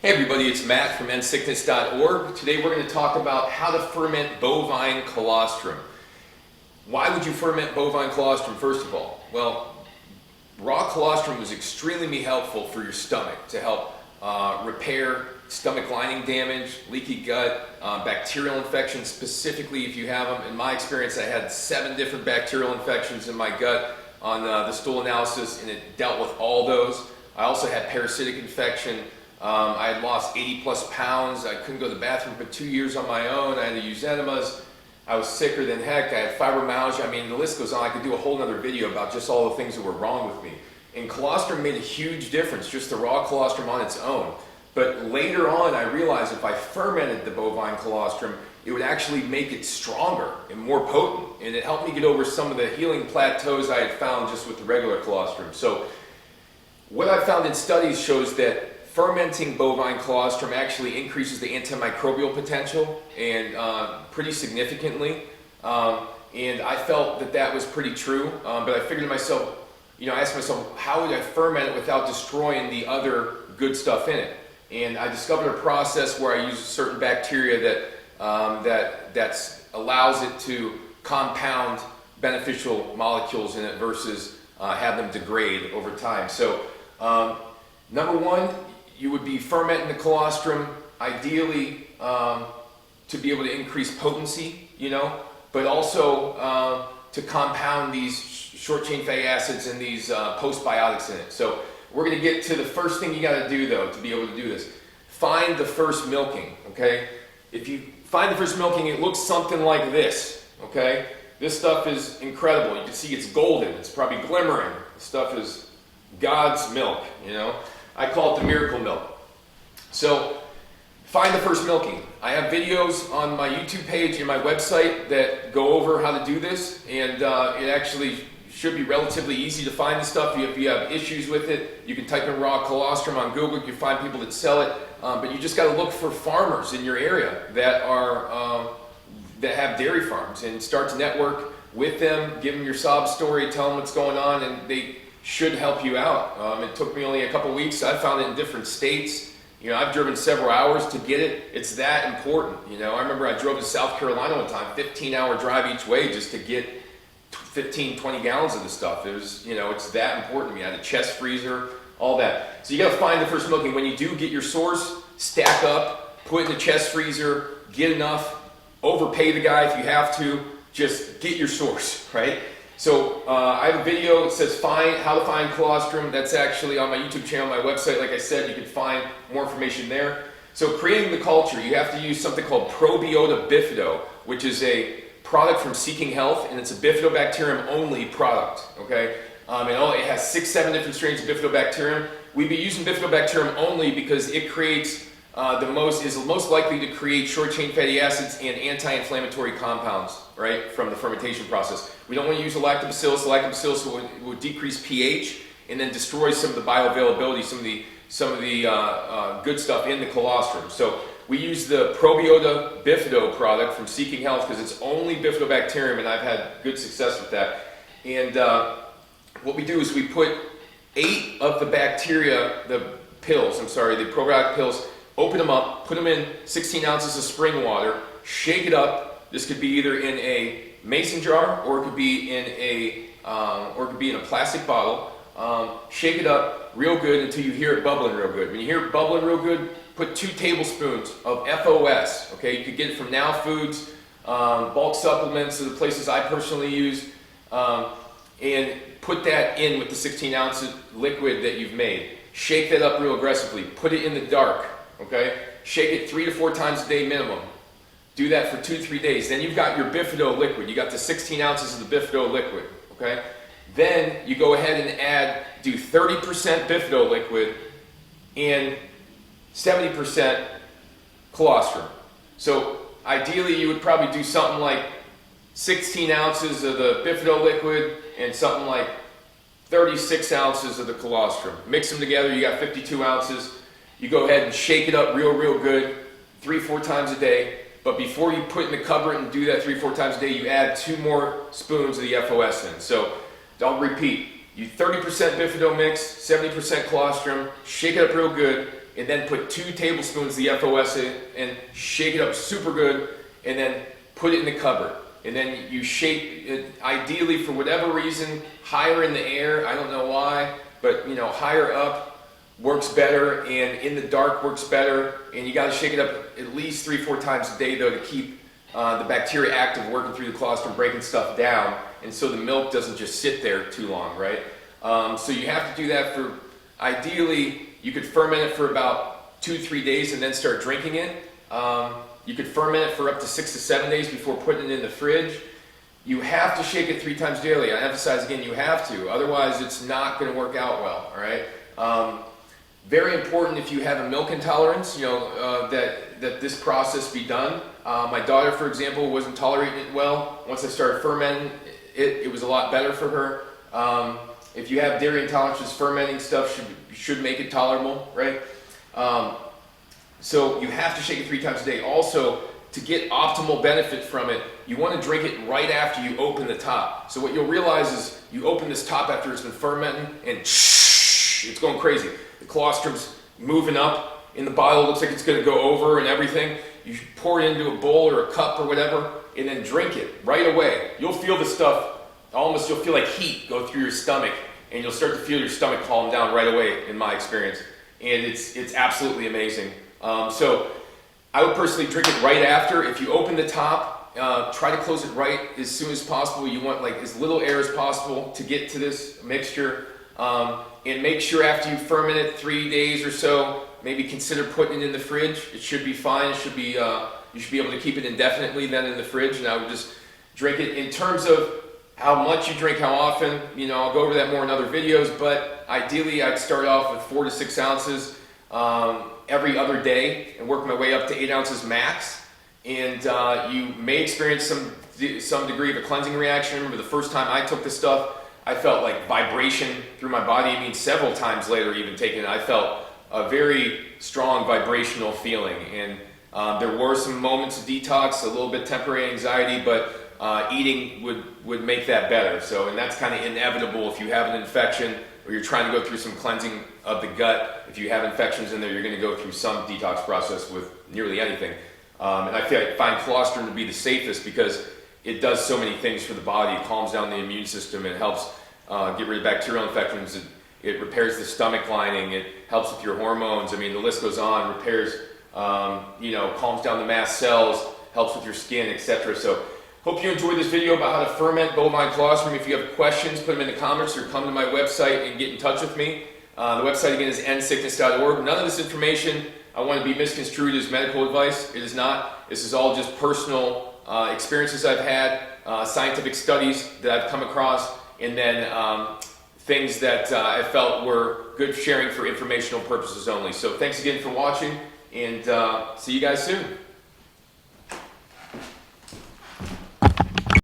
Hey everybody, it's Matt from endsickness.org. Today we're going to talk about how to ferment bovine colostrum. Why would you ferment bovine colostrum first of all? Well, raw colostrum is extremely helpful for your stomach to help repair stomach lining damage, leaky gut, bacterial infections, specifically if you have them. In my experience, I had 7 different bacterial infections in my gut on the stool analysis, and it dealt with all those. I also had parasitic infection. I had lost 80 plus pounds. I couldn't go to the bathroom for 2 years on my own. I had to use enemas. I was sicker than heck. I had fibromyalgia. I mean, the list goes on. I could do a whole other video about just all the things that were wrong with me. And colostrum made a huge difference, just the raw colostrum on its own. But later on, I realized if I fermented the bovine colostrum, it would actually make it stronger and more potent. And it helped me get over some of the healing plateaus I had found just with the regular colostrum. So what I found in studies shows that fermenting bovine colostrum actually increases the antimicrobial potential and pretty significantly. And I felt that that was pretty true, but I figured to myself, I asked myself, how would I ferment it without destroying the other good stuff in it? And I discovered a process where I use certain bacteria that allows it to compound beneficial molecules in it versus have them degrade over time. So number one, you would be fermenting the colostrum, ideally to be able to increase potency, but also to compound these short-chain fatty acids and these postbiotics in it. So we're going to get to the first thing you got to do, though, to be able to do this. Find the first milking, okay? If you find the first milking, it looks something like this, okay? This stuff is incredible. You can see it's golden. It's probably glimmering. This stuff is God's milk, I call it the miracle milk. So find the first milking. I have videos on my YouTube page and my website that go over how to do this, and it actually should be relatively easy to find this stuff. If you have issues with it, you can type in raw colostrum on Google. You can find people that sell it, but you just got to look for farmers in your area that have dairy farms and start to network with them, give them your sob story, tell them what's going on, and they should help you out. It took me only a couple weeks. I found it in different states. I've driven several hours to get it. It's that important. I remember I drove to South Carolina one time, 15-hour drive each way just to get 15, 20 gallons of the stuff. It was, it's that important to me. I had a chest freezer, all that. So you got to find the first milking. When you do get your source, stack up, put it in the chest freezer, get enough, overpay the guy if you have to, just get your source, right? So I have a video that says how to find colostrum. That's actually on my YouTube channel, my website. Like I said, you can find more information there. So creating the culture, you have to use something called Probiota bifido, which is a product from Seeking Health, and it's a bifidobacterium only product, okay? And it has 6-7 different strains of bifidobacterium. We'd be using bifidobacterium only because it creates is most likely to create short-chain fatty acids and anti-inflammatory compounds, right, from the fermentation process. We don't want to use a lactobacillus. The lactobacillus will decrease pH and then destroy some of the bioavailability, some of the good stuff in the colostrum. So we use the Probiota bifido product from Seeking Health because it's only bifidobacterium, and I've had good success with that. And what we do is we put 8 of the the probiotic pills, open them up, put them in 16 ounces of spring water, shake it up. This could be either in a mason jar or it could be in a plastic bottle. Shake it up real good until you hear it bubbling real good. When you hear it bubbling real good, put 2 tablespoons of FOS. Okay, you could get it from Now Foods, bulk supplements, are the places I personally use, and put that in with the 16 ounces liquid that you've made. Shake that up real aggressively. Put it in the dark. Okay, shake it 3 to 4 times a day minimum. Do that for 2 to 3 days. Then you've got your bifido liquid. You got the 16 ounces of the bifido liquid. Okay, then you go ahead and do 30% bifido liquid and 70% colostrum. So ideally you would probably do something like 16 ounces of the bifido liquid and something like 36 ounces of the colostrum. Mix them together, you got 52 ounces. You go ahead and shake it up real good, 3-4 times a day. But before you put it in the cupboard and do that 3-4 times a day, you add 2 more spoons of the FOS in. So I'll repeat. You 30% bifido mix, 70% colostrum, shake it up real good, and then put 2 tablespoons of the FOS in and shake it up super good, and then put it in the cupboard. And then you shake it, ideally for whatever reason, higher in the air. I don't know why, but you know, higher up works better, and in the dark works better. And you got to shake it up at least 3-4 times a day though, to keep the bacteria active, working through the colostrum, breaking stuff down, and so the milk doesn't just sit there too long, right? So you have to do that for, ideally, you could ferment it for about 2-3 days and then start drinking it. You could ferment it for up to 6 to 7 days before putting it in the fridge. You have to shake it 3 times daily. I emphasize again, you have to. Otherwise, it's not going to work out well, all right? Very important if you have a milk intolerance, you know, that this process be done. My daughter, for example, wasn't tolerating it well. Once I started fermenting it was a lot better for her. If you have dairy intolerances, fermenting stuff should make it tolerable, right? So you have to shake it 3 times a day. Also, to get optimal benefit from it, you want to drink it right after you open the top. So what you'll realize is you open this top after it's been fermenting, and it's going crazy. The colostrum's moving up in the bottle, looks like it's going to go over and everything. You pour it into a bowl or a cup or whatever, and then drink it right away. You'll feel the stuff, almost you'll feel like heat go through your stomach, and you'll start to feel your stomach calm down right away, in my experience. And it's absolutely amazing. So I would personally drink it right after. If you open the top, try to close it right as soon as possible. You want like as little air as possible to get to this mixture. And make sure after you ferment it 3 days or so, maybe consider putting it in the fridge. It should be fine. It should be, you should be able to keep it indefinitely then in the fridge. And I would just drink it. In terms of how much you drink, how often, you know, I'll go over that more in other videos, but ideally I'd start off with 4 to 6 ounces every other day and work my way up to 8 ounces max. And you may experience some degree of a cleansing reaction. I remember the first time I took this stuff, I felt like vibration through my body. I mean, several times later, even taking it, I felt a very strong vibrational feeling. And there were some moments of detox, a little bit temporary anxiety, but eating would make that better. So, and that's kind of inevitable if you have an infection or you're trying to go through some cleansing of the gut. If you have infections in there, you're going to go through some detox process with nearly anything. And I find colostrum to be the safest because it does so many things for the body. It calms down the immune system. It helps get rid of bacterial infections. It repairs the stomach lining. It helps with your hormones. I mean, the list goes on. Repairs, you know, calms down the mast cells, helps with your skin, etc. So, hope you enjoyed this video about how to ferment bovine colostrum. If you have questions, put them in the comments or come to my website and get in touch with me. The website again is endsickness.org. None of this information I want to be misconstrued as medical advice. It is not. This is all just personal experiences I've had, scientific studies that I've come across, and then things that I felt were good sharing for informational purposes only. So thanks again for watching, and see you guys soon.